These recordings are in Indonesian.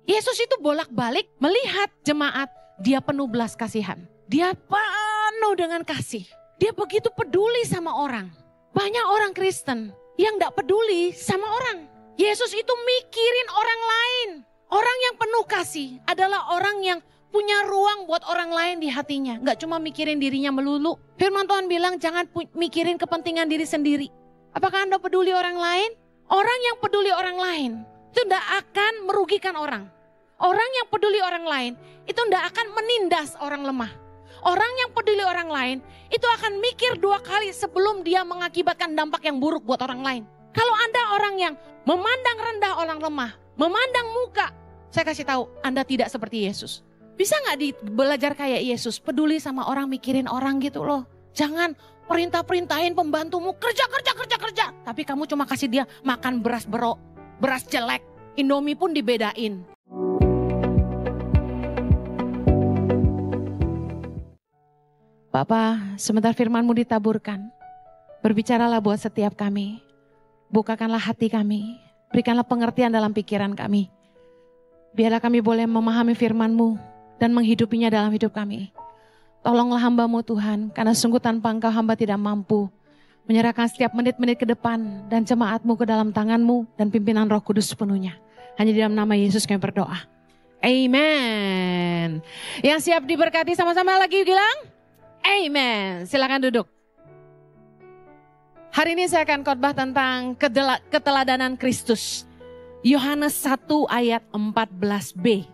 Yesus itu bolak-balik melihat jemaat, dia penuh belas kasihan. Dia penuh dengan kasih. Dia begitu peduli sama orang. Banyak orang Kristen yang gak peduli sama orang. Yesus itu mikirin orang lain. Orang yang penuh kasih adalah orang yang punya ruang buat orang lain di hatinya. Gak cuma mikirin dirinya melulu. Firman Tuhan bilang jangan mikirin kepentingan diri sendiri. Apakah Anda peduli orang lain? Orang yang peduli orang lain itu gak akan merugikan orang. Orang yang peduli orang lain itu gak akan menindas orang lemah. Orang yang peduli orang lain itu akan mikir 2 kali sebelum dia mengakibatkan dampak yang buruk buat orang lain. Kalau Anda orang yang memandang rendah orang lemah, memandang muka, saya kasih tahu Anda tidak seperti Yesus. Bisa gak belajar kayak Yesus, peduli sama orang, mikirin orang gitu loh. Jangan perintah-perintahin pembantumu kerja. Tapi kamu cuma kasih dia makan beras berok, beras jelek, Indomie pun dibedain. Bapa, sebentar firman-Mu ditaburkan. Berbicaralah buat setiap kami. Bukakanlah hati kami. Berikanlah pengertian dalam pikiran kami. Biarlah kami boleh memahami firman-Mu dan menghidupinya dalam hidup kami. Tolonglah hamba-Mu Tuhan, karena sungguh tanpa Engkau hamba tidak mampu. Menyerahkan setiap menit-menit ke depan dan jemaat-Mu ke dalam tangan-Mu dan pimpinan Roh Kudus sepenuhnya. Hanya di dalam nama Yesus kami berdoa. Amen. Yang siap diberkati sama-sama lagi bilang? Amen. Silakan duduk. Hari ini saya akan khotbah tentang keteladanan Kristus. Yohanes 1 ayat 14b.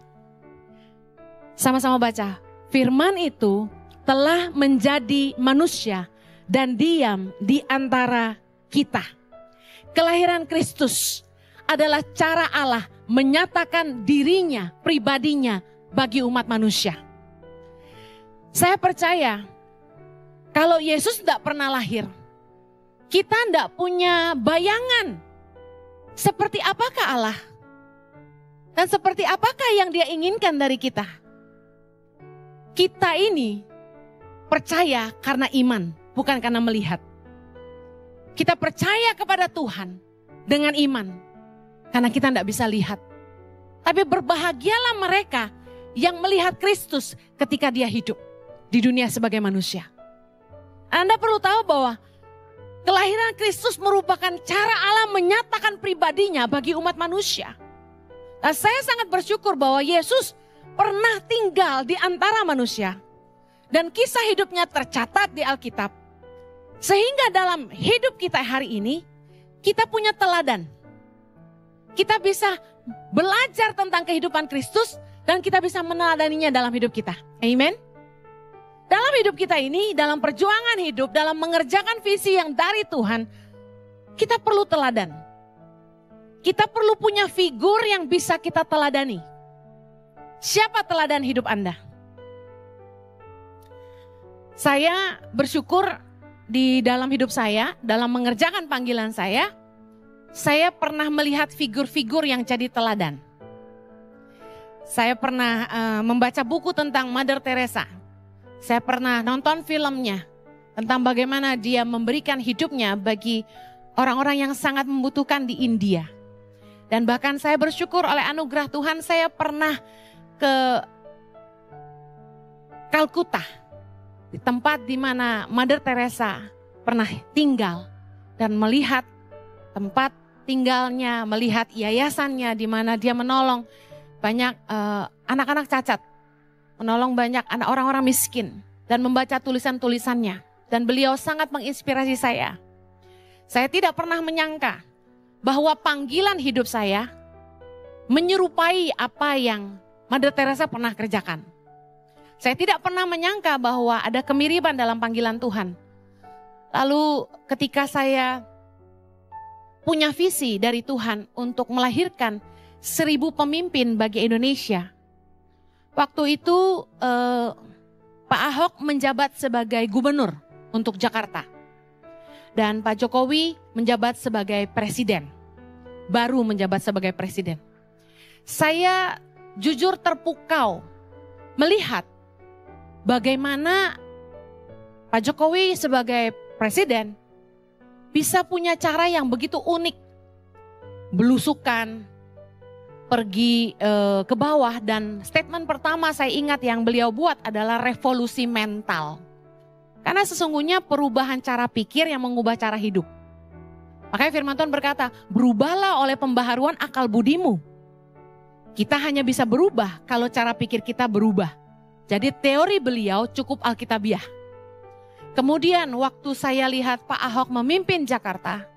Sama-sama baca. Firman itu telah menjadi manusia dan diam di antara kita. Kelahiran Kristus adalah cara Allah menyatakan dirinya, pribadinya bagi umat manusia. Saya percaya kalau Yesus tidak pernah lahir, kita tidak punya bayangan seperti apakah Allah dan seperti apakah yang Dia inginkan dari kita. Kita ini percaya karena iman, bukan karena melihat. Kita percaya kepada Tuhan dengan iman, karena kita tidak bisa lihat. Tapi berbahagialah mereka yang melihat Kristus ketika Dia hidup di dunia sebagai manusia. Anda perlu tahu bahwa kelahiran Kristus merupakan cara Allah menyatakan pribadinya bagi umat manusia. Nah, saya sangat bersyukur bahwa Yesus pernah tinggal di antara manusia. Dan kisah hidupnya tercatat di Alkitab. Sehingga dalam hidup kita hari ini, kita punya teladan. Kita bisa belajar tentang kehidupan Kristus dan kita bisa meneladaninya dalam hidup kita. Amen. Dalam hidup kita ini, dalam perjuangan hidup, dalam mengerjakan visi yang dari Tuhan, kita perlu teladan. Kita perlu punya figur yang bisa kita teladani. Siapa teladan hidup Anda? Saya bersyukur di dalam hidup saya, dalam mengerjakan panggilan saya pernah melihat figur-figur yang jadi teladan. Saya pernah membaca buku tentang Mother Teresa. Saya pernah nonton filmnya tentang bagaimana dia memberikan hidupnya bagi orang-orang yang sangat membutuhkan di India. Dan bahkan saya bersyukur oleh anugerah Tuhan saya pernah ke Kalkuta, di tempat di mana Mother Teresa pernah tinggal dan melihat tempat tinggalnya, melihat yayasannya di mana dia menolong banyak anak-anak cacat. Menolong banyak anak orang-orang miskin dan membaca tulisan-tulisannya. Dan beliau sangat menginspirasi saya. Saya tidak pernah menyangka bahwa panggilan hidup saya menyerupai apa yang Mother Teresa pernah kerjakan. Saya tidak pernah menyangka bahwa ada kemiripan dalam panggilan Tuhan. Lalu ketika saya punya visi dari Tuhan untuk melahirkan 1000 pemimpin bagi Indonesia. Waktu itu Pak Ahok menjabat sebagai gubernur untuk Jakarta. Dan Pak Jokowi menjabat sebagai presiden. Baru menjabat sebagai presiden. Saya jujur terpukau melihat bagaimana Pak Jokowi sebagai presiden bisa punya cara yang begitu unik. Belusukan, pergi ke bawah, dan statement pertama saya ingat yang beliau buat adalah revolusi mental. Karena sesungguhnya perubahan cara pikir yang mengubah cara hidup. Makanya firman Tuhan berkata, berubahlah oleh pembaharuan akal budimu. Kita hanya bisa berubah kalau cara pikir kita berubah. Jadi teori beliau cukup alkitabiah. Kemudian waktu saya lihat Pak Ahok memimpin Jakarta,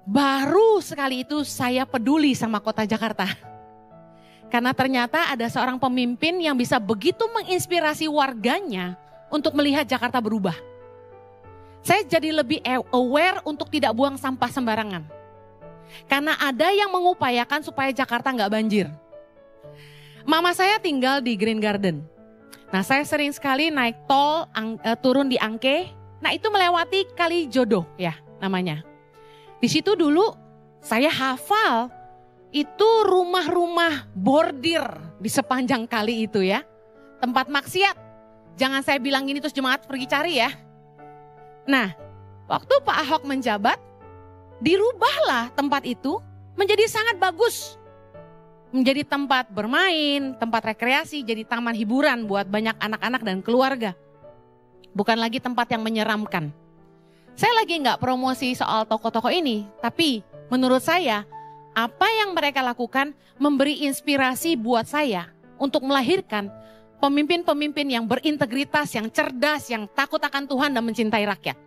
baru sekali itu saya peduli sama kota Jakarta. Karena ternyata ada seorang pemimpin yang bisa begitu menginspirasi warganya untuk melihat Jakarta berubah. Saya jadi lebih aware untuk tidak buang sampah sembarangan. Karena ada yang mengupayakan supaya Jakarta nggak banjir. Mama saya tinggal di Green Garden. Nah, saya sering sekali naik tol, turun di Angke. Nah, itu melewati Kali Jodoh ya namanya. Di situ dulu saya hafal itu rumah-rumah bordir di sepanjang kali itu ya. Tempat maksiat. Jangan saya bilang gini terus jemaat pergi cari ya. Nah, waktu Pak Ahok menjabat, dirubahlah tempat itu menjadi sangat bagus. Menjadi tempat bermain, tempat rekreasi, jadi taman hiburan buat banyak anak-anak dan keluarga. Bukan lagi tempat yang menyeramkan. Saya lagi nggak promosi soal toko-toko ini, tapi menurut saya apa yang mereka lakukan memberi inspirasi buat saya untuk melahirkan pemimpin-pemimpin yang berintegritas, yang cerdas, yang takut akan Tuhan dan mencintai rakyat.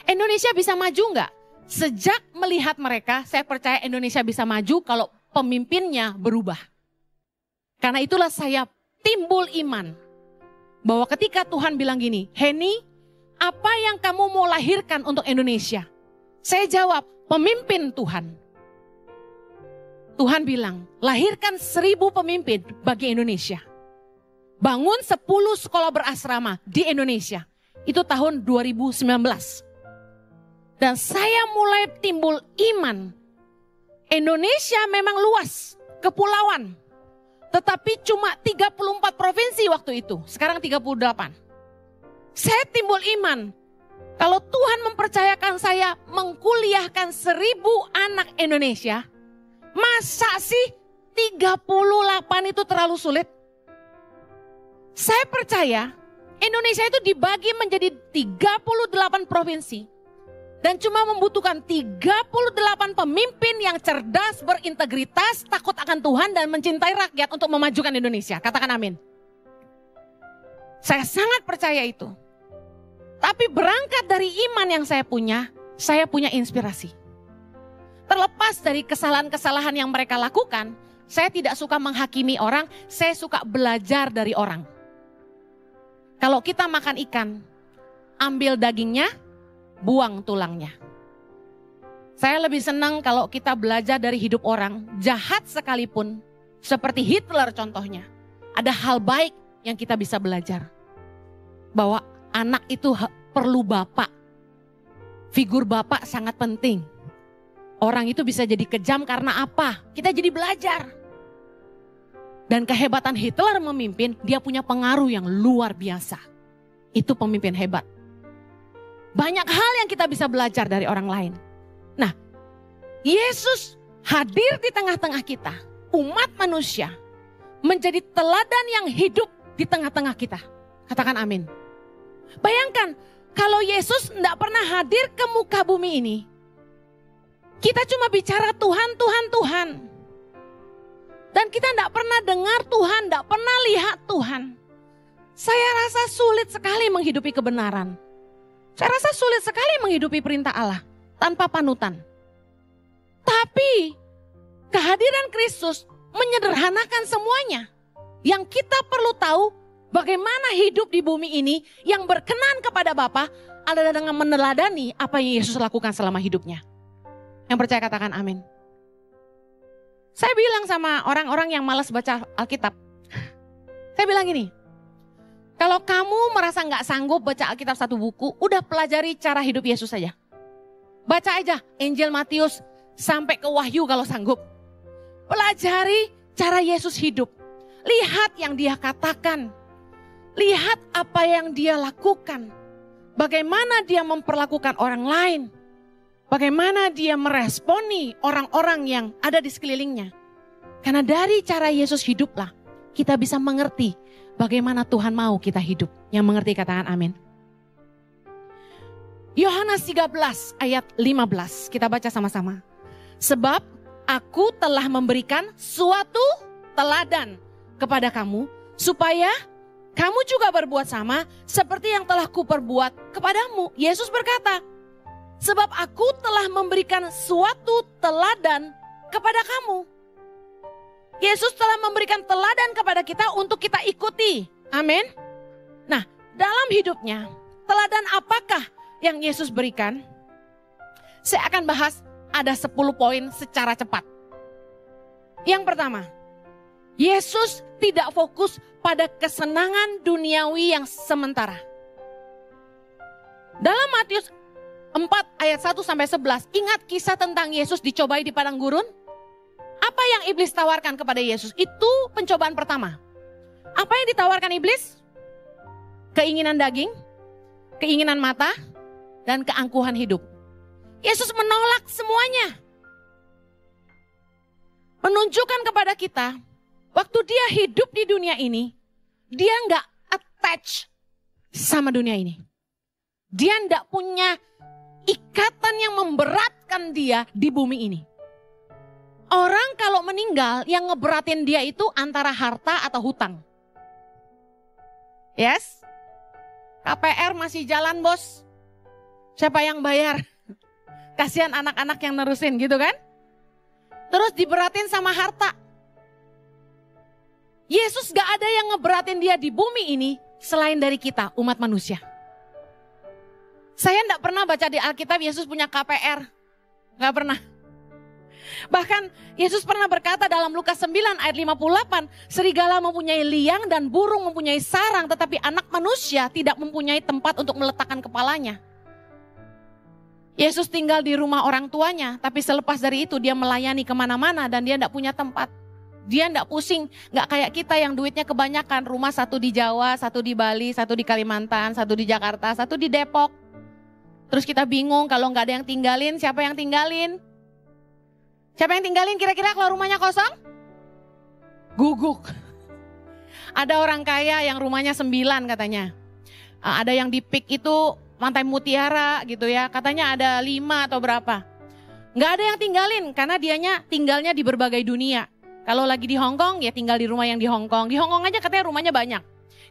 Indonesia bisa maju nggak? Sejak melihat mereka, saya percaya Indonesia bisa maju kalau pemimpinnya berubah. Karena itulah saya timbul iman. Bahwa ketika Tuhan bilang gini, Henny, apa yang kamu mau lahirkan untuk Indonesia? Saya jawab, pemimpin Tuhan. Tuhan bilang, lahirkan 1000 pemimpin bagi Indonesia. Bangun 10 sekolah berasrama di Indonesia. Itu tahun 2019. Dan saya mulai timbul iman. Indonesia memang luas, kepulauan. Tetapi cuma 34 provinsi waktu itu, sekarang 38. Saya timbul iman. Kalau Tuhan mempercayakan saya mengkuliahkan 1000 anak Indonesia, masa sih 38 itu terlalu sulit? Saya percaya Indonesia itu dibagi menjadi 38 provinsi. Dan cuma membutuhkan 38 pemimpin yang cerdas, berintegritas, takut akan Tuhan dan mencintai rakyat untuk memajukan Indonesia. Katakan amin. Saya sangat percaya itu. Tapi berangkat dari iman yang saya punya inspirasi. Terlepas dari kesalahan-kesalahan yang mereka lakukan, saya tidak suka menghakimi orang, saya suka belajar dari orang. Kalau kita makan ikan, ambil dagingnya, buang tulangnya. Saya lebih senang kalau kita belajar dari hidup orang, jahat sekalipun, seperti Hitler contohnya. Ada hal baik yang kita bisa belajar. Bahwa anak itu perlu bapak. Figur bapak sangat penting. Orang itu bisa jadi kejam karena apa? Kita jadi belajar. Dan kehebatan Hitler memimpin, dia punya pengaruh yang luar biasa. Itu pemimpin hebat. Banyak hal yang kita bisa belajar dari orang lain. Nah, Yesus hadir di tengah-tengah kita, umat manusia, menjadi teladan yang hidup di tengah-tengah kita. Katakan amin. Bayangkan, kalau Yesus tidak pernah hadir ke muka bumi ini, kita cuma bicara Tuhan, Tuhan, Tuhan. Dan kita tidak pernah dengar Tuhan, tidak pernah lihat Tuhan. Saya rasa sulit sekali menghidupi kebenaran. Saya rasa sulit sekali menghidupi perintah Allah tanpa panutan. Tapi kehadiran Kristus menyederhanakan semuanya. Yang kita perlu tahu bagaimana hidup di bumi ini yang berkenan kepada Bapa adalah dengan meneladani apa yang Yesus lakukan selama hidupnya. Yang percaya katakan amin. Saya bilang sama orang-orang yang malas baca Alkitab. Saya bilang gini. Kalau kamu merasa gak sanggup baca Alkitab satu buku, udah pelajari cara hidup Yesus saja. Baca aja Injil Matius sampai ke Wahyu kalau sanggup. Pelajari cara Yesus hidup. Lihat yang dia katakan. Lihat apa yang dia lakukan. Bagaimana dia memperlakukan orang lain. Bagaimana dia meresponi orang-orang yang ada di sekelilingnya. Karena dari cara Yesus hiduplah kita bisa mengerti bagaimana Tuhan mau kita hidup. Yang mengerti katakan amin. Yohanes 13 ayat 15 kita baca sama-sama. Sebab aku telah memberikan suatu teladan kepada kamu supaya kamu juga berbuat sama seperti yang telah kuperbuat kepadamu. Yesus berkata, sebab aku telah memberikan suatu teladan kepada kamu. Yesus telah memberikan teladan kepada kita untuk kita ikuti. Amin. Nah, dalam hidupnya, teladan apakah yang Yesus berikan? Saya akan bahas ada 10 poin secara cepat. Yang pertama, Yesus tidak fokus pada kesenangan duniawi yang sementara. Dalam Matius 4 ayat 1-11, ingat kisah tentang Yesus dicobai di padang gurun? Apa yang iblis tawarkan kepada Yesus? Itu pencobaan pertama. Apa yang ditawarkan iblis? Keinginan daging, keinginan mata, dan keangkuhan hidup. Yesus menolak semuanya. Menunjukkan kepada kita, waktu dia hidup di dunia ini, dia nggak attach sama dunia ini. Dia nggak punya ikatan yang memberatkan dia di bumi ini. Orang kalau meninggal yang ngeberatin dia itu antara harta atau hutang. Yes? KPR masih jalan bos. Siapa yang bayar? Kasihan anak-anak yang nerusin gitu kan? Terus diberatin sama harta. Yesus gak ada yang ngeberatin dia di bumi ini selain dari kita umat manusia. Saya gak pernah baca di Alkitab Yesus punya KPR. Gak pernah. Bahkan Yesus pernah berkata dalam Lukas 9 ayat 58, serigala mempunyai liang dan burung mempunyai sarang, tetapi anak manusia tidak mempunyai tempat untuk meletakkan kepalanya. Yesus tinggal di rumah orang tuanya, tapi selepas dari itu dia melayani kemana-mana dan dia tidak punya tempat. Dia tidak pusing, nggak kayak kita yang duitnya kebanyakan, rumah satu di Jawa, satu di Bali, satu di Kalimantan, satu di Jakarta, satu di Depok. Terus kita bingung kalau nggak ada yang tinggalin, siapa yang tinggalin? Siapa yang tinggalin kira-kira kalau rumahnya kosong? Guguk. Ada orang kaya yang rumahnya 9 katanya. Ada yang di Pik itu Pantai Mutiara gitu ya. Katanya ada 5 atau berapa. Nggak ada yang tinggalin karena dianya tinggalnya di berbagai dunia. Kalau lagi di Hong Kong ya tinggal di rumah yang di Hong Kong. Di Hong Kong aja katanya rumahnya banyak.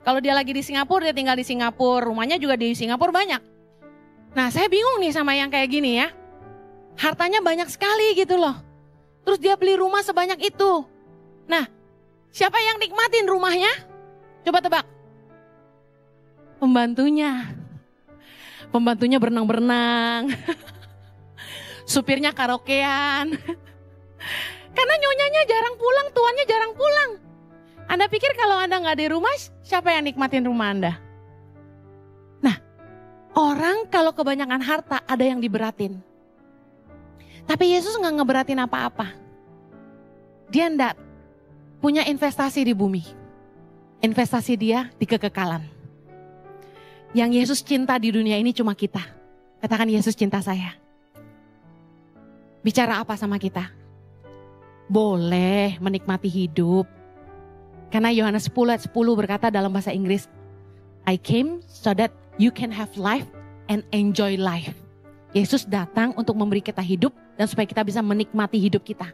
Kalau dia lagi di Singapura dia tinggal di Singapura. Rumahnya juga di Singapura banyak. Nah saya bingung nih sama yang kayak gini ya. Hartanya banyak sekali gitu loh. Terus dia beli rumah sebanyak itu. Nah, siapa yang nikmatin rumahnya? Coba tebak. Pembantunya. Pembantunya berenang-berenang. Supirnya karaokean. Karena nyonyanya jarang pulang, tuannya jarang pulang. Anda pikir kalau Anda nggak di rumah, siapa yang nikmatin rumah Anda? Nah, orang kalau kebanyakan harta ada yang diberatin. Tapi Yesus nggak ngeberatin apa-apa. Dia enggak punya investasi di bumi. Investasi dia di kekekalan. Yang Yesus cinta di dunia ini cuma kita. Katakan Yesus cinta saya. Bicara apa sama kita? Boleh menikmati hidup. Karena Yohanes 10 ayat 10 berkata dalam bahasa Inggris, I came so that you can have life and enjoy life. Yesus datang untuk memberi kita hidup dan supaya kita bisa menikmati hidup kita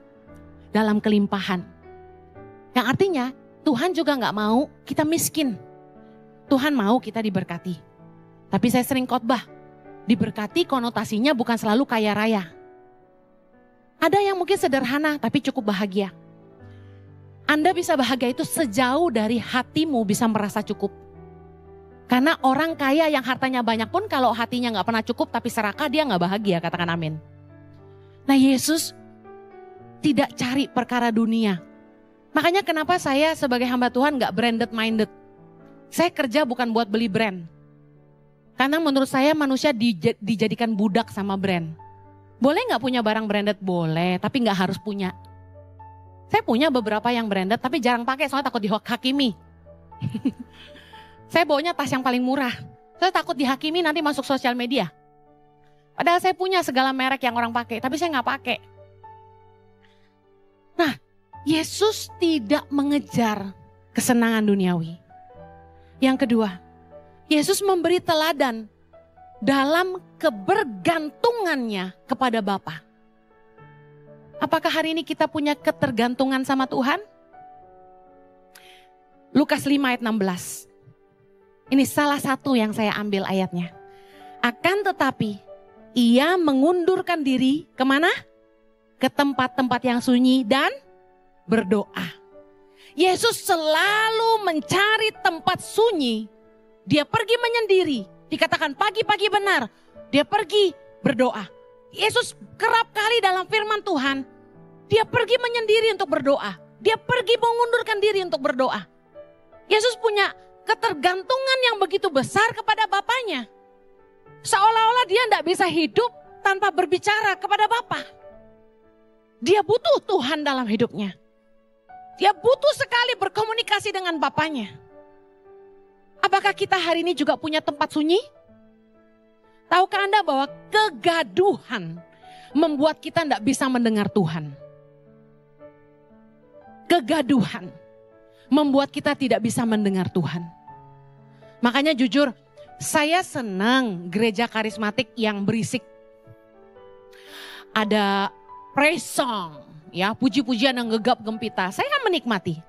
dalam kelimpahan. Yang artinya Tuhan juga gak mau kita miskin. Tuhan mau kita diberkati. Tapi saya sering khotbah, diberkati konotasinya bukan selalu kaya raya. Ada yang mungkin sederhana tapi cukup bahagia. Anda bisa bahagia itu sejauh dari hatimu bisa merasa cukup. Karena orang kaya yang hartanya banyak pun kalau hatinya gak pernah cukup tapi serakah dia gak bahagia, katakan amin. Nah Yesus tidak cari perkara dunia. Makanya kenapa saya sebagai hamba Tuhan gak branded minded. Saya kerja bukan buat beli brand. Karena menurut saya manusia dijadikan budak sama brand. Boleh gak punya barang branded? Boleh, tapi gak harus punya. Saya punya beberapa yang branded tapi jarang pakai soalnya takut dihakimi. Saya bawanya tas yang paling murah. Saya takut dihakimi nanti masuk sosial media. Padahal saya punya segala merek yang orang pakai, tapi saya nggak pakai. Nah, Yesus tidak mengejar kesenangan duniawi. Yang kedua, Yesus memberi teladan dalam kebergantungannya kepada Bapa. Apakah hari ini kita punya ketergantungan sama Tuhan? Lukas 5 ayat 16. Ini salah satu yang saya ambil ayatnya. Akan tetapi, ia mengundurkan diri kemana? Ke tempat-tempat yang sunyi dan berdoa. Yesus selalu mencari tempat sunyi. Dia pergi menyendiri. Dikatakan pagi-pagi benar. Dia pergi berdoa. Yesus kerap kali dalam firman Tuhan. Dia pergi menyendiri untuk berdoa. Dia pergi mengundurkan diri untuk berdoa. Yesus punya ketergantungan yang begitu besar kepada Bapanya. Seolah-olah dia tidak bisa hidup tanpa berbicara kepada Bapa. Dia butuh Tuhan dalam hidupnya. Dia butuh sekali berkomunikasi dengan Bapanya. Apakah kita hari ini juga punya tempat sunyi? Tahukah Anda bahwa kegaduhan membuat kita tidak bisa mendengar Tuhan? Kegaduhan membuat kita tidak bisa mendengar Tuhan. Makanya jujur, saya senang gereja karismatik yang berisik. Ada praise song, ya, puji-pujian yang gegap gempita. Saya kan menikmati.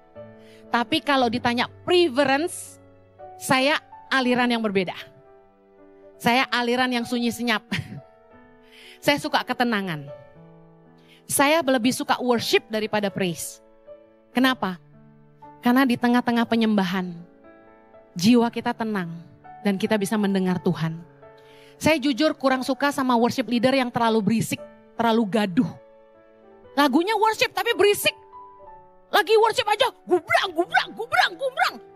Tapi kalau ditanya preference, saya aliran yang berbeda. Saya aliran yang sunyi senyap. Saya suka ketenangan. Saya lebih suka worship daripada praise. Kenapa? Karena di tengah-tengah penyembahan, jiwa kita tenang dan kita bisa mendengar Tuhan. Saya jujur kurang suka sama worship leader yang terlalu berisik, terlalu gaduh. Lagunya worship tapi berisik. Lagi worship aja, gubrang.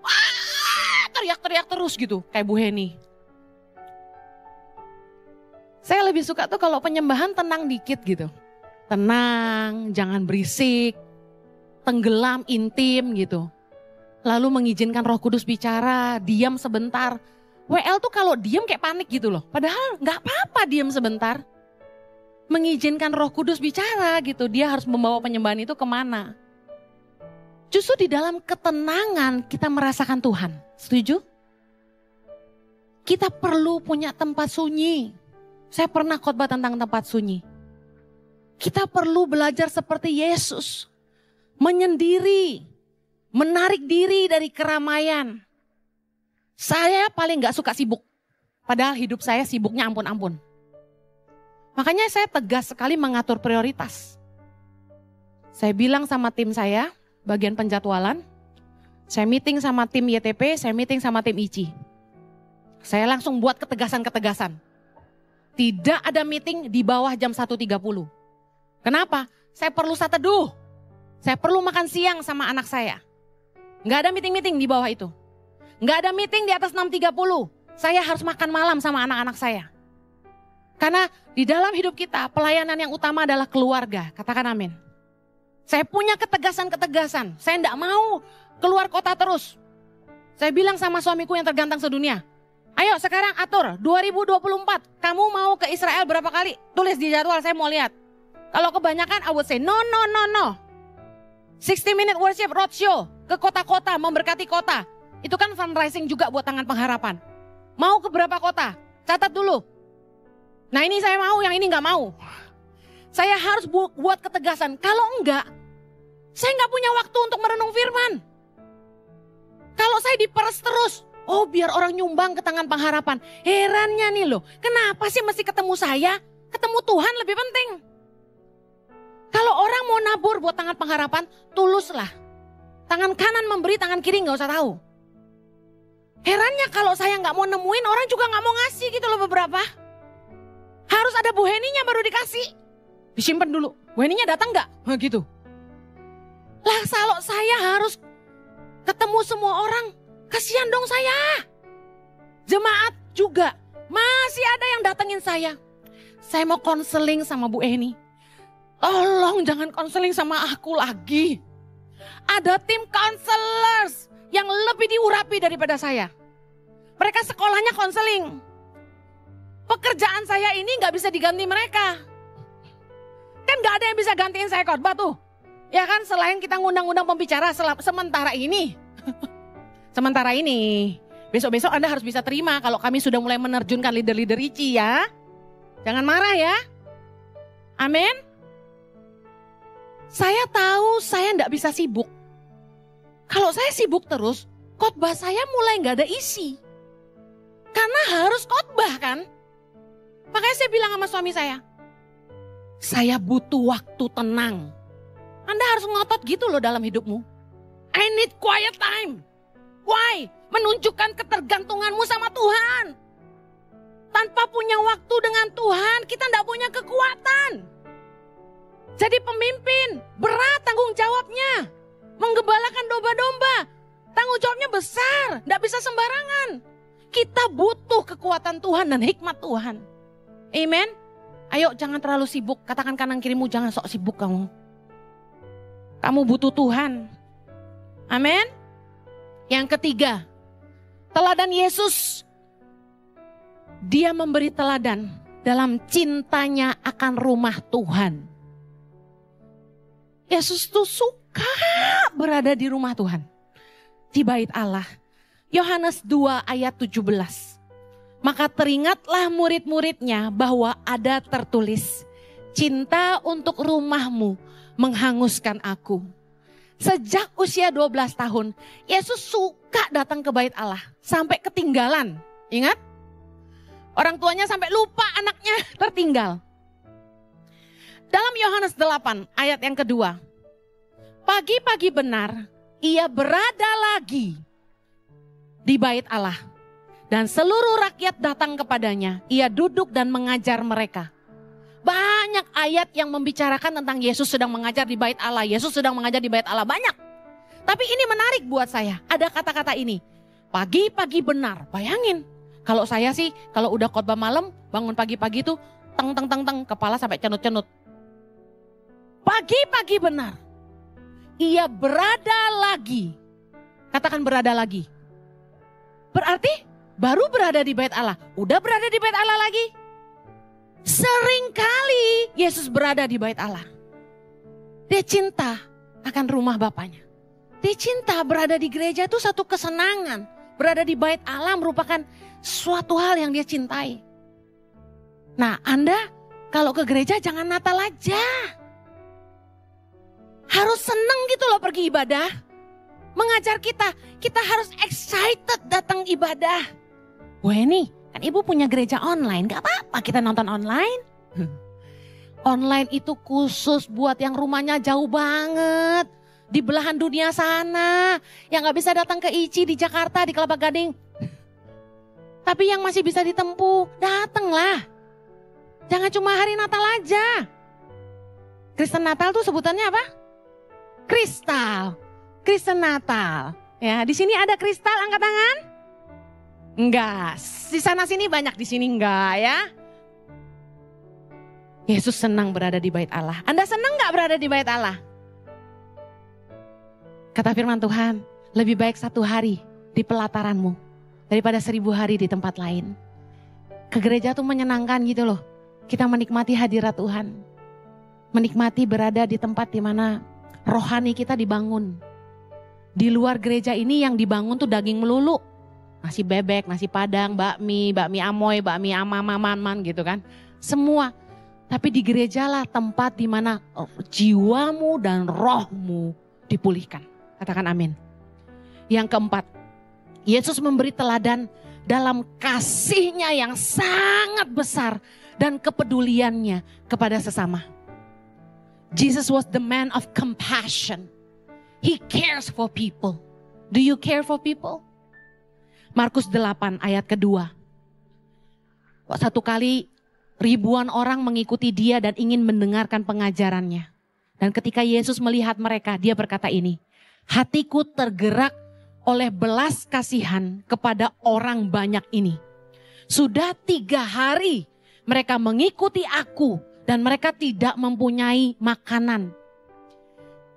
Wah, teriak-teriak terus gitu, kayak Bu Heni. Saya lebih suka tuh kalau penyembahan tenang dikit gitu. Tenang, jangan berisik, tenggelam, intim gitu. Lalu mengizinkan Roh Kudus bicara, diam sebentar. WL tuh kalau diam kayak panik gitu loh. Padahal gak apa-apa diam sebentar. Mengizinkan Roh Kudus bicara gitu. Dia harus membawa penyembahan itu kemana. Justru di dalam ketenangan kita merasakan Tuhan. Setuju? Kita perlu punya tempat sunyi. Saya pernah khotbah tentang tempat sunyi. Kita perlu belajar seperti Yesus. Menyendiri. Menarik diri dari keramaian. Saya paling gak suka sibuk. Padahal hidup saya sibuknya ampun-ampun. Makanya saya tegas sekali mengatur prioritas. Saya bilang sama tim saya, bagian penjadwalan. Saya meeting sama tim YTP, saya meeting sama tim ICI. Saya langsung buat ketegasan-ketegasan. Tidak ada meeting di bawah jam 1.30. Kenapa? Saya perlu saat teduh. Saya perlu makan siang sama anak saya. Nggak ada meeting-meeting di bawah itu. Nggak ada meeting di atas 6.30. Saya harus makan malam sama anak-anak saya. Karena di dalam hidup kita pelayanan yang utama adalah keluarga. Katakan amin. Saya punya ketegasan-ketegasan. Saya enggak mau keluar kota terus. Saya bilang sama suamiku yang tergantang sedunia. Ayo sekarang atur 2024. Kamu mau ke Israel berapa kali? Tulis di jadwal, saya mau lihat. Kalau kebanyakan I would say no. 60-minute worship roadshow ke kota-kota, memberkati kota. Itu kan fundraising juga buat Tangan Pengharapan. Mau ke berapa kota? Catat dulu. Nah ini saya mau, yang ini gak mau. Saya harus buat ketegasan. Kalau enggak, saya gak punya waktu untuk merenung firman. Kalau saya diperes terus, oh biar orang nyumbang ke Tangan Pengharapan. Herannya nih loh, kenapa sih mesti ketemu saya? Ketemu Tuhan lebih penting. Kalau orang mau nabur buat Tangan Pengharapan, tuluslah. Tangan kanan memberi, tangan kiri gak usah tahu. Herannya kalau saya gak mau nemuin, orang juga gak mau ngasih gitu loh beberapa. Harus ada Bu Heninya baru dikasih. Disimpan dulu. Bu Heninya datang gak? Gitu. Lah kalau saya harus ketemu semua orang, kasihan dong saya. Jemaat juga. Masih ada yang datengin saya. Saya mau konseling sama Bu Heni. Tolong jangan konseling sama aku lagi. Ada tim counselors yang lebih diurapi daripada saya. Mereka sekolahnya konseling. Pekerjaan saya ini gak bisa diganti mereka. Kan gak ada yang bisa gantiin saya khotbah tuh. Ya kan, selain kita ngundang-undang pembicara sementara ini. Sementara ini. Besok-besok Anda harus bisa terima kalau kami sudah mulai menerjunkan leader-leader ICI ya. Jangan marah ya. Amin. Saya tahu saya gak bisa sibuk. Kalau saya sibuk terus, khotbah saya mulai gak ada isi. Karena harus khotbah kan. Makanya saya bilang sama suami saya butuh waktu tenang. Anda harus ngotot gitu loh dalam hidupmu. I need quiet time. Why? Menunjukkan ketergantunganmu sama Tuhan. Tanpa punya waktu dengan Tuhan, kita tidak punya kekuatan. Jadi pemimpin, berat tanggung jawabnya. Menggembalakan domba-domba, tanggung jawabnya besar, tidak bisa sembarangan. Kita butuh kekuatan Tuhan dan hikmat Tuhan. Amen. Ayo jangan terlalu sibuk, katakan kanan kirimu jangan sok sibuk kamu. Kamu butuh Tuhan. Amin. Yang ketiga, teladan Yesus. Dia memberi teladan dalam cintanya akan rumah Tuhan. Yesus tuh suka berada di rumah Tuhan. Di bait Allah. Yohanes 2 ayat 17. Maka teringatlah murid-muridnya bahwa ada tertulis, cinta untuk rumahmu menghanguskan aku. Sejak usia 12 tahun, Yesus suka datang ke bait Allah. Sampai ketinggalan. Ingat? Orang tuanya sampai lupa anaknya tertinggal. Dalam Yohanes 8 ayat yang kedua. Pagi-pagi benar, ia berada lagi di bait Allah. Dan seluruh rakyat datang kepadanya. Ia duduk dan mengajar mereka. Banyak ayat yang membicarakan tentang Yesus sedang mengajar di bait Allah. Yesus sedang mengajar di bait Allah. Banyak. Tapi ini menarik buat saya. Ada kata-kata ini. Pagi-pagi benar. Bayangin. Kalau saya sih, kalau udah khotbah malam, bangun pagi-pagi tuh, teng, kepala sampai cenut-cenut. Pagi-pagi benar. Ia berada lagi. Katakan berada lagi. Berarti baru berada di bait Allah. Udah berada di bait Allah lagi. Seringkali Yesus berada di bait Allah. Dia cinta akan rumah Bapaknya. Dia cinta berada di gereja itu satu kesenangan. Berada di bait Allah merupakan suatu hal yang dia cintai. Nah, Anda kalau ke gereja jangan Natal aja. Harus seneng gitu loh pergi ibadah. Mengajar kita harus excited datang ibadah. Wah ini kan ibu punya gereja online, gak apa-apa kita nonton online. Online itu khusus buat yang rumahnya jauh banget. Di belahan dunia sana. Yang gak bisa datang ke ICI di Jakarta, di Kelapa Gading. Tapi yang masih bisa ditempuh, datanglah. Jangan cuma hari Natal aja. Kristen Natal tuh sebutannya apa? Kristal. Kristen Natal. Ya, di sini ada kristal, angkat tangan. Enggak, di sana sini banyak, di sini enggak ya. Yesus senang berada di bait Allah. Anda senang enggak berada di bait Allah? Kata firman Tuhan, lebih baik 1 hari di pelataranmu daripada 1000 hari di tempat lain. Ke gereja tuh menyenangkan gitu loh. Kita menikmati hadirat Tuhan. Menikmati berada di tempat di mana rohani kita dibangun. Di luar gereja ini yang dibangun tuh daging melulu. Nasi bebek, nasi padang, bakmi amoy, bakmi amaman gitu kan. Semua. Tapi di gerejalah tempat di mana jiwamu dan rohmu dipulihkan. Katakan amin. Yang keempat, Yesus memberi teladan dalam kasihnya yang sangat besar dan kepeduliannya kepada sesama. Jesus was the man of compassion. He cares for people. Do you care for people? Markus 8 ayat kedua. Satu kali ribuan orang mengikuti dia dan ingin mendengarkan pengajarannya. Dan ketika Yesus melihat mereka, dia berkata ini. Hatiku tergerak oleh belas kasihan kepada orang banyak ini. Sudah 3 hari mereka mengikuti aku dan mereka tidak mempunyai makanan.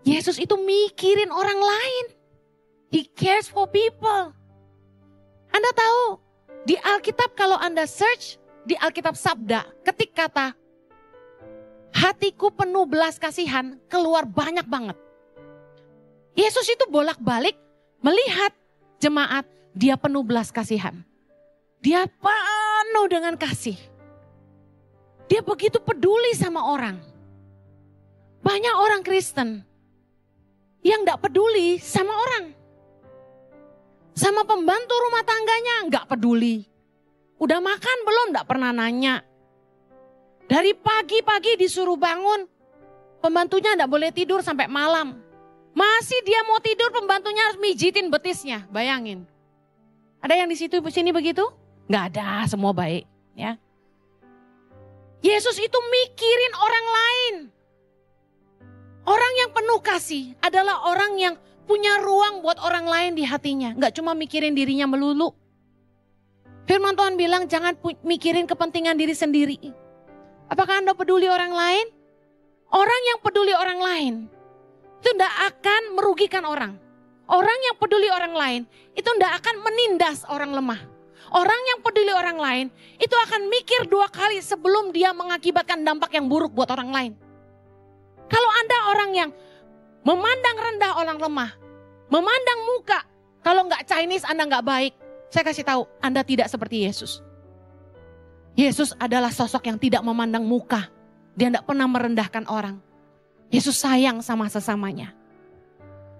Yesus itu mikirin orang lain. He cares for people. Anda tahu, di Alkitab kalau Anda search, di Alkitab Sabda, ketik kata, hatiku penuh belas kasihan, keluar banyak banget. Yesus itu bolak-balik melihat jemaat, dia penuh belas kasihan. Dia penuh dengan kasih. Dia begitu peduli sama orang. Banyak orang Kristen yang gak peduli sama orang. Sama pembantu rumah tangganya gak peduli. Udah makan belum? Gak pernah nanya. Dari pagi-pagi disuruh bangun, pembantunya gak boleh tidur sampai malam. Masih dia mau tidur, pembantunya harus mijitin betisnya. Bayangin. Ada yang di sini begitu? Gak ada, semua baik. Ya. Yesus itu mikirin orang lain. Orang yang penuh kasih adalah orang yang punya ruang buat orang lain di hatinya. Gak cuma mikirin dirinya melulu. Firman Tuhan bilang jangan mikirin kepentingan diri sendiri. Apakah Anda peduli orang lain? Orang yang peduli orang lain itu tidak akan merugikan orang. Orang yang peduli orang lain itu tidak akan menindas orang lemah. Orang yang peduli orang lain itu akan mikir 2 kali sebelum dia mengakibatkan dampak yang buruk buat orang lain. Kalau Anda orang yang memandang rendah orang lemah, memandang muka, kalau nggak Chinese Anda nggak baik, saya kasih tahu Anda tidak seperti Yesus. Yesus adalah sosok yang tidak memandang muka. Dia tidak pernah merendahkan orang. Yesus sayang sama sesamanya.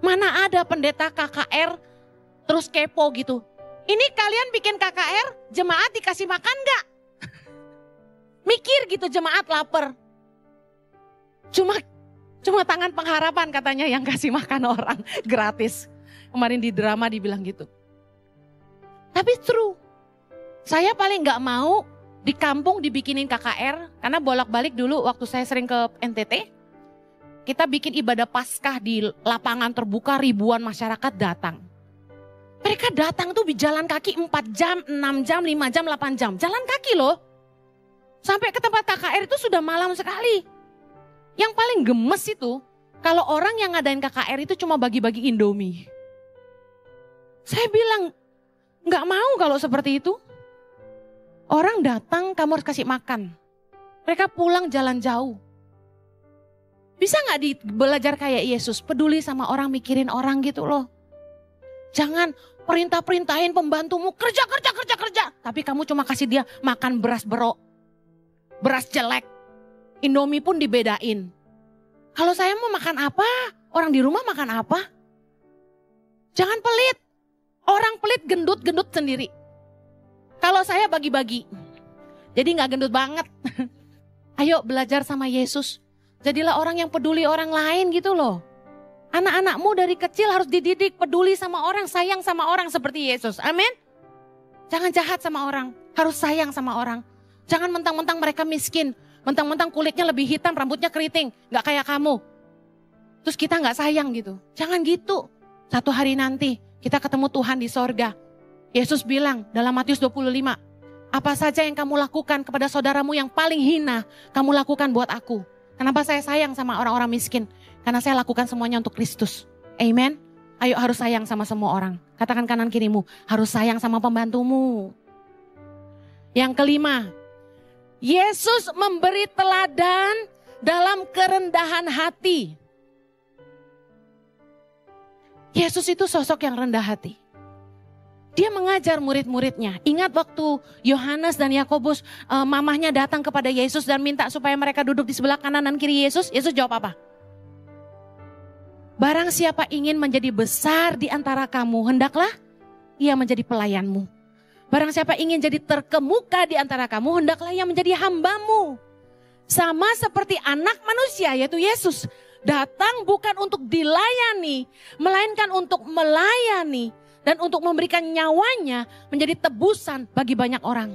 Mana ada pendeta KKR terus kepo gitu. Ini kalian bikin KKR, jemaat dikasih makan gak? Mikir gitu, jemaat lapar. Cuma tangan pengharapan katanya yang kasih makan orang gratis. Kemarin di drama dibilang gitu. Tapi true. Saya paling gak mau di kampung dibikinin KKR. Karena bolak-balik dulu waktu saya sering ke NTT. Kita bikin ibadah Paskah di lapangan terbuka, ribuan masyarakat datang. Mereka datang tuh jalan kaki 4 jam, 6 jam, 5 jam, 8 jam. Jalan kaki loh. Sampai ke tempat KKR itu sudah malam sekali. Yang paling gemes itu, kalau orang yang ngadain KKR itu cuma bagi-bagi Indomie. Saya bilang, gak mau kalau seperti itu. Orang datang, kamu harus kasih makan. Mereka pulang jalan jauh. Bisa gak belajar kayak Yesus, peduli sama orang, mikirin orang gitu loh. Jangan perintah-perintahin pembantumu kerja. Tapi kamu cuma kasih dia makan beras berok, beras jelek. Indomie pun dibedain. Kalau saya mau makan apa, orang di rumah makan apa. Jangan pelit. Orang pelit gendut sendiri. Kalau saya bagi-bagi, jadi gak gendut banget. Ayo belajar sama Yesus. Jadilah orang yang peduli orang lain gitu loh. Anak-anakmu dari kecil harus dididik peduli sama orang, sayang sama orang seperti Yesus. Amin. Jangan jahat sama orang, harus sayang sama orang. Jangan mentang-mentang mereka miskin, mentang-mentang kulitnya lebih hitam, rambutnya keriting, gak kayak kamu. Terus kita gak sayang gitu. Jangan gitu. Satu hari nanti kita ketemu Tuhan di sorga. Yesus bilang dalam Matius 25, apa saja yang kamu lakukan kepada saudaramu yang paling hina, kamu lakukan buat aku. Kenapa saya sayang sama orang-orang miskin? Karena saya lakukan semuanya untuk Kristus. Amen. Ayo harus sayang sama semua orang. Katakan kanan kirimu, harus sayang sama pembantumu. Yang kelima, Yesus memberi teladan dalam kerendahan hati. Yesus itu sosok yang rendah hati. Dia mengajar murid-muridnya. Ingat waktu Yohanes dan Yakobus, mamahnya datang kepada Yesus dan minta supaya mereka duduk di sebelah kanan dan kiri Yesus. Yesus jawab apa? Barang siapa ingin menjadi besar di antara kamu, hendaklah ia menjadi pelayanmu. Barang siapa ingin jadi terkemuka di antara kamu, hendaklah ia menjadi hambamu. Sama seperti anak manusia, yaitu Yesus. Datang bukan untuk dilayani, melainkan untuk melayani. Dan untuk memberikan nyawanya menjadi tebusan bagi banyak orang.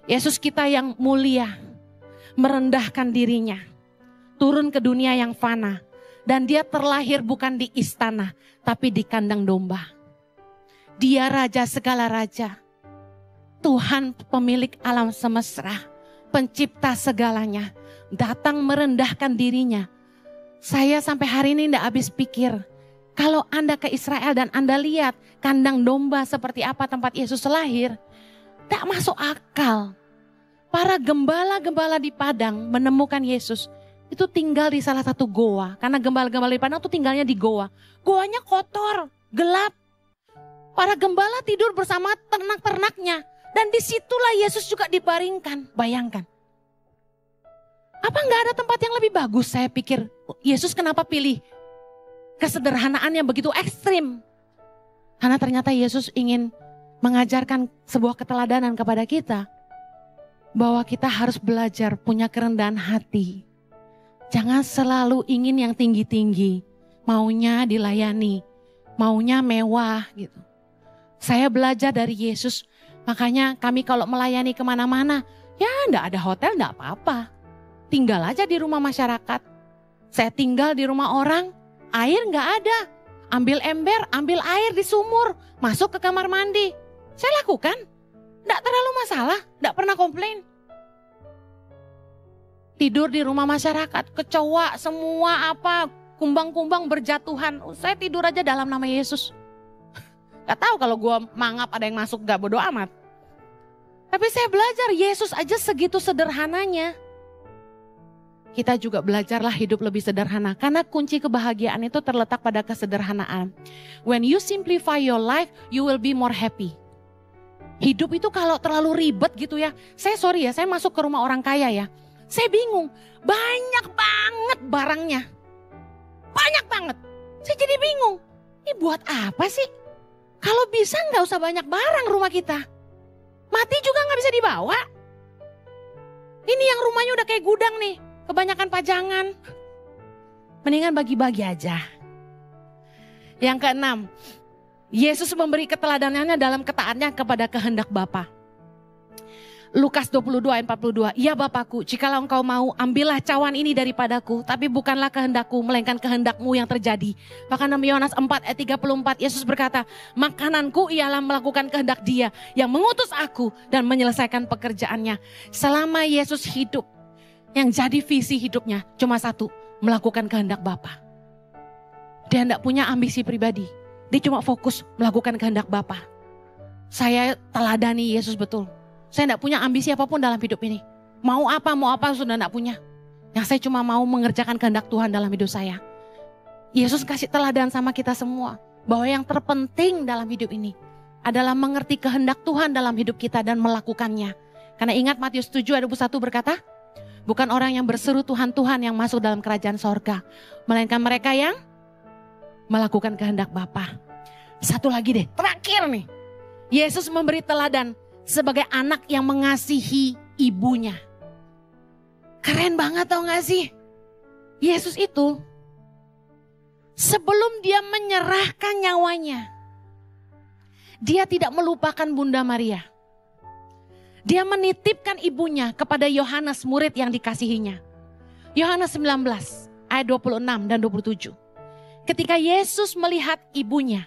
Yesus kita yang mulia, merendahkan dirinya. Turun ke dunia yang fana. Dan dia terlahir bukan di istana, tapi di kandang domba. Dia raja segala raja. Tuhan pemilik alam semesta, pencipta segalanya. Datang merendahkan dirinya. Saya sampai hari ini tidak habis pikir. Kalau Anda ke Israel dan Anda lihat kandang domba seperti apa tempat Yesus lahir, tak masuk akal. para gembala-gembala di padang menemukan Yesus. Itu tinggal di salah satu goa. Karena gembala-gembala di padang itu tinggalnya di goa. Goanya kotor, gelap. Para gembala tidur bersama ternak-ternaknya. Dan disitulah Yesus juga dibaringkan. Bayangkan. Apa nggak ada tempat yang lebih bagus? Saya pikir Yesus kenapa pilih kesederhanaan yang begitu ekstrim? Karena ternyata Yesus ingin mengajarkan sebuah keteladanan kepada kita. Bahwa kita harus belajar punya kerendahan hati. Jangan selalu ingin yang tinggi-tinggi. Maunya dilayani. Maunya mewah gitu. Saya belajar dari Yesus. Makanya kami kalau melayani kemana-mana. Ya enggak ada hotel enggak apa-apa. Tinggal aja di rumah masyarakat. Saya tinggal di rumah orang. Air enggak ada. Ambil ember, ambil air di sumur. Masuk ke kamar mandi. Saya lakukan. Enggak terlalu masalah. Enggak pernah komplain. Tidur di rumah masyarakat, kecoa semua apa, kumbang-kumbang berjatuhan. Saya tidur aja dalam nama Yesus. Gak tahu kalau gue mangap ada yang masuk, gak bodo amat. Tapi saya belajar Yesus aja segitu sederhananya. Kita juga belajarlah hidup lebih sederhana. Karena kunci kebahagiaan itu terletak pada kesederhanaan. When you simplify your life, you will be more happy. Hidup itu kalau terlalu ribet gitu ya. Saya masuk ke rumah orang kaya ya. Saya bingung, banyak banget barangnya. Banyak banget. Saya jadi bingung, ini buat apa sih? Kalau bisa gak usah banyak barang rumah kita. Mati juga gak bisa dibawa. Ini yang rumahnya udah kayak gudang nih, kebanyakan pajangan. Mendingan bagi-bagi aja. Yang keenam, Yesus memberi keteladanannya dalam ketaatnya kepada kehendak Bapa. Lukas 22 ayat 42. Ya Bapakku, jikalau engkau mau, ambillah cawan ini daripadaku. Tapi bukanlah kehendakku, melainkan kehendakmu yang terjadi. Bahkan dalam Yohanes 4 ayat 34, Yesus berkata, makananku ialah melakukan kehendak Dia yang mengutus aku dan menyelesaikan pekerjaannya. Selama Yesus hidup, yang jadi visi hidupnya cuma satu, melakukan kehendak Bapa. Dia tidak punya ambisi pribadi. Dia cuma fokus melakukan kehendak Bapa. Saya teladani Yesus betul. Saya tidak punya ambisi apapun dalam hidup ini. Mau apa sudah tidak punya. Yang saya cuma mau mengerjakan kehendak Tuhan dalam hidup saya. Yesus kasih teladan sama kita semua. Bahwa yang terpenting dalam hidup ini adalah mengerti kehendak Tuhan dalam hidup kita dan melakukannya. Karena ingat Matius 7 ayat 21 berkata, bukan orang yang berseru Tuhan Tuhan yang masuk dalam kerajaan sorga. Melainkan mereka yang melakukan kehendak Bapa. Satu lagi deh, terakhir nih. Yesus memberi teladan sebagai anak yang mengasihi ibunya. Keren banget tau gak sih? Yesus itu sebelum dia menyerahkan nyawanya, dia tidak melupakan Bunda Maria. Dia menitipkan ibunya kepada Yohanes, murid yang dikasihinya. Yohanes 19 ayat 26 dan 27. Ketika Yesus melihat ibunya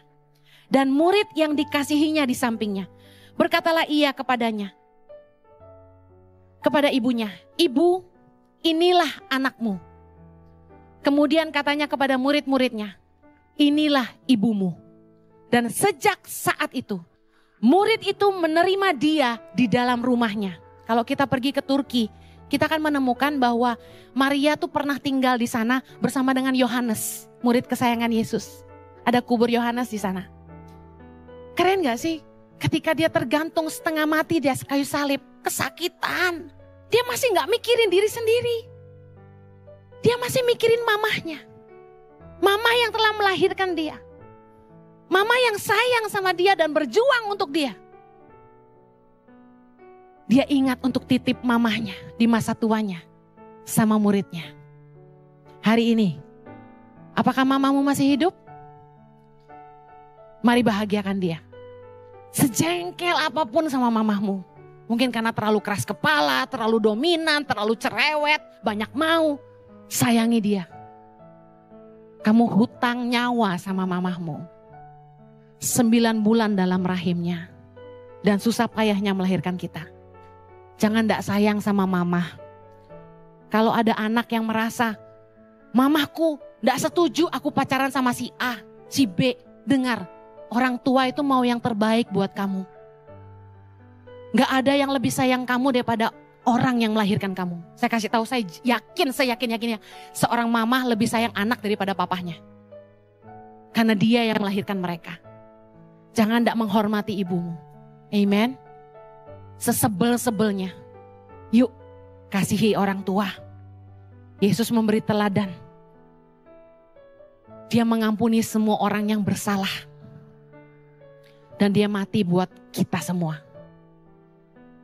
dan murid yang dikasihinya di sampingnya, berkatalah ia kepadanya, kepada ibunya, ibu, inilah anakmu. Kemudian katanya kepada murid-muridnya, inilah ibumu. Dan sejak saat itu, murid itu menerima dia di dalam rumahnya. Kalau kita pergi ke Turki, kita akan menemukan bahwa Maria tuh pernah tinggal di sana bersama dengan Yohanes, murid kesayangan Yesus. Ada kubur Yohanes di sana. Keren gak sih? Ketika dia tergantung setengah mati di atas kayu salib, kesakitan. Dia masih gak mikirin diri sendiri. Dia masih mikirin mamahnya. Mama yang telah melahirkan dia. Mama yang sayang sama dia dan berjuang untuk dia. Dia ingat untuk titip mamahnya di masa tuanya sama muridnya. Hari ini, apakah mamamu masih hidup? Mari bahagiakan dia. Sejengkel apapun sama mamahmu. Mungkin karena terlalu keras kepala, terlalu dominan, terlalu cerewet, banyak mau. Sayangi dia. Kamu hutang nyawa sama mamahmu. 9 bulan dalam rahimnya. Dan susah payahnya melahirkan kita. Jangan ndak sayang sama mamah. Kalau ada anak yang merasa, mamahku ndak setuju aku pacaran sama si A, si B. Dengar. Orang tua itu mau yang terbaik buat kamu. Gak ada yang lebih sayang kamu daripada orang yang melahirkan kamu. Saya kasih tahu, saya yakin-yakinnya seorang mama lebih sayang anak daripada papahnya. Karena dia yang melahirkan mereka. Jangan tidak menghormati ibumu. Amen. Sesebel-sebelnya. Yuk, kasihi orang tua. Yesus memberi teladan. Dia mengampuni semua orang yang bersalah. Dan dia mati buat kita semua.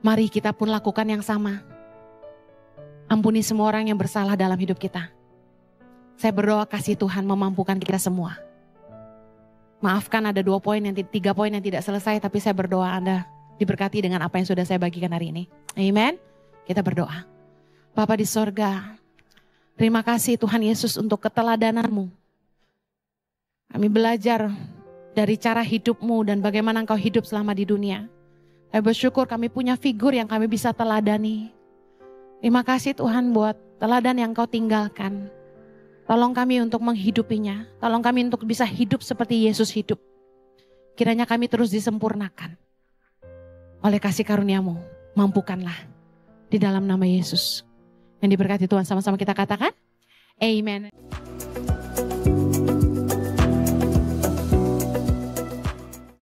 Mari kita pun lakukan yang sama. Ampuni semua orang yang bersalah dalam hidup kita. Saya berdoa kasih Tuhan memampukan kita semua. Maafkan ada 3 poin yang tidak selesai, tapi saya berdoa Anda diberkati dengan apa yang sudah saya bagikan hari ini. Amen. Kita berdoa. Bapa di sorga, terima kasih Tuhan Yesus untuk keteladananmu. Kami belajar dari cara hidupmu dan bagaimana engkau hidup selama di dunia. Saya bersyukur kami punya figur yang kami bisa teladani. Terima kasih Tuhan buat teladan yang kau tinggalkan. Tolong kami untuk menghidupinya. Tolong kami untuk bisa hidup seperti Yesus hidup. Kiranya kami terus disempurnakan. Oleh kasih karuniamu, mampukanlah. Di dalam nama Yesus. Yang diberkati Tuhan, sama-sama kita katakan. Amen.